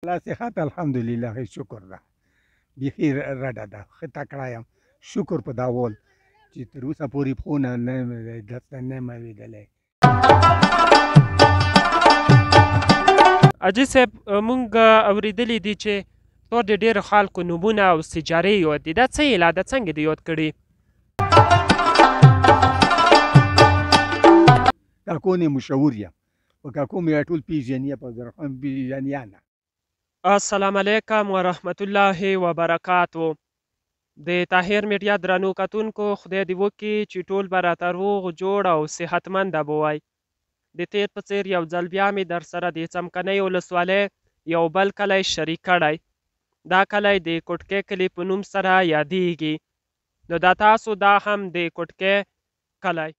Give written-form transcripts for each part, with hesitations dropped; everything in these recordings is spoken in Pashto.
لا صحت الحمدلله ښه شکر ده بیخي رډه ده ښه تکړه یم شکر په دا ول چې تر اوسه پورې پښو نه دسته نه یم اورېدلی. حاجي صاحب مونږ اورېدلي دي چې تاسو د ډېرو خلکو نومونه او سجارې یاد دي دا څه یې ده څنګه دې یاد کړي؟ کاکون مشهور یم و کاکو مې ټول پېژني په زرخان پېژنیانه. السلام علیکم ورحمت الله وبرکاتو. د طاهر میډیا درنو کتونکو خدای دې وکړي چې ټول به راته روغ جوړ او صحتمنده به وای. د تیر په څېر یو ځل بیا مې در سره د څمکنۍ ولسوالۍ یو بل کلی شریک کړی. دا کلی د کوټکۍ کلي په نوم سره یادیږي. نو دا تاسو دا هم د کوټکۍ کلی.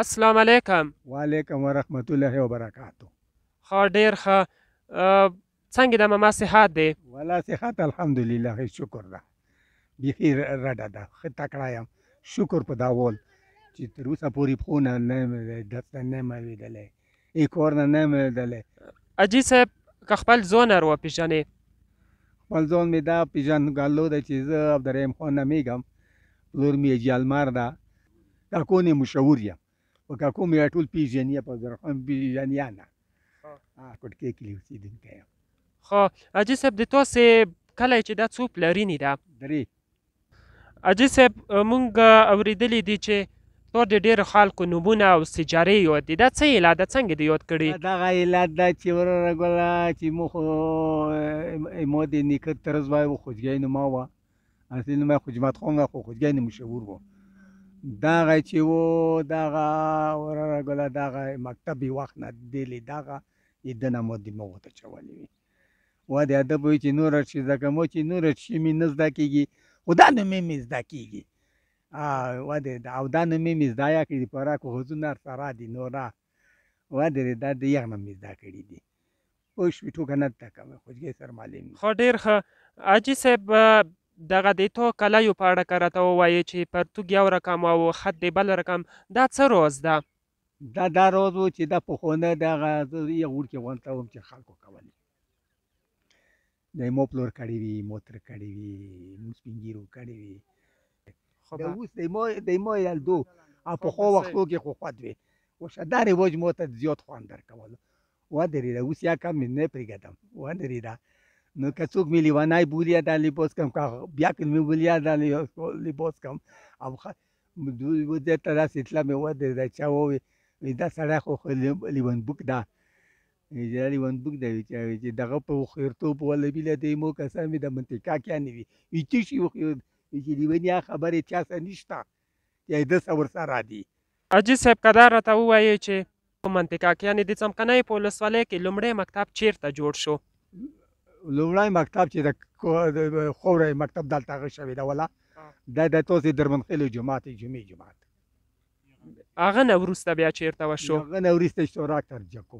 السلام علیکم. وعلیکم ورحمت الله وبرکاتو. ښه ډېر ښه. څنګه د ماما صحت دی؟ ولا صحت الحمدلله ښه شکر ده بیخي رډه ده ښه تکړه یم شکر په دا ول چې تر اوسه پورې پښو نه دسته نه یم اورېدلی کور نه نه یم اورېدلی. حاجي صاحب که خپل ځان ور وپېژنې؟ خپل ځان مې دا پېژندګلو ده چې زه عبدالرحیم خان نومېږم پلور مې حاجي المار ده کاکون مشهور یم و کاکو مې ټول پېژني په زرخان پېژنیانه کوټکۍ کلي اوسېدونکی یم. ښه حاجي صاحب د تاسې کلی چې دا څو پلرینې ده؟ درې. حاجي صاحب مونږ اورېدلي دي چې تاسو د ډېرو خلکو نومونه او سجارې یاد دي دا څه یې ده څنګه دې یاد کړي؟ دغه علت ده چې وروره ګله چې مو خو ما د نیکه طرز وایي و خوجګۍ نوما وه اصلي نوم یې خجمت خان وه خو خوجګۍ نه مشهور و. دغه چې و دغه وروره ګله دغه مکتب یې وخت نه دیلې دغه د نه ما دماغ ورته چولې وي و د ادب وایي چې نور هر شي زده کړه ما چې نور هر شي مې نه زده کېږي خو دا نومې مې زده کېږي او دا نومې مې زده یا کړي پوره که حضونه سره دي نوره ودرې دا د یغ نه مې زده کړي دي پوه شوې ټوکه نه زده کوم خوجګۍ سره معلم دي. خو ډېر ښه. حاجي صاحب دغه د تو کلیو په اړه که راته ووایې چې پرتوګ یو رقم او خط د بل رقم دا څه راز ده؟ دا راز و چې دا پخوانه دغه زه یو وړکې غونته وم چې خلکو کولې د مو پلور کړي وي موتر کړي وي موږ سپین ږیرو کړي وي د اوس د مو یالدو او پخوا وختو کې خو خود وي اوس دا رواج مو ته زیات خوند درکولو ودرېده اوس یا کم مې نه پرېږدم ودرېده نو که څوک مې لیونی بولي دا لباس کم که بیا که مې بولي دا لباس کم او دې ته داسې اطلاع مې ودرېده چا ووایي دا سړی خو لیونبوک ده دا لیونبوک ده چې دغه په خیرتوب ولا بیله دی مو کسان مې د منطقه کیانې وي څه شي چې لیونیا خبرې چا سره نشته یا ده څه ورسره دي. حاجي صاحب که دا راته ووایې چې منطقه کیانې د څمکنۍ په ولسوالۍ کې لومړی مکتب چیرته جوړ شو؟ لومړی مکتب چې د خوری مکتب دلته هغه شوې ده ولا دا د تاسې درمنخیلو جومات جمعې جومات هغه نه وروسته بیا چیرته وشو؟ هغه نه وروسته اشتراک تر جکو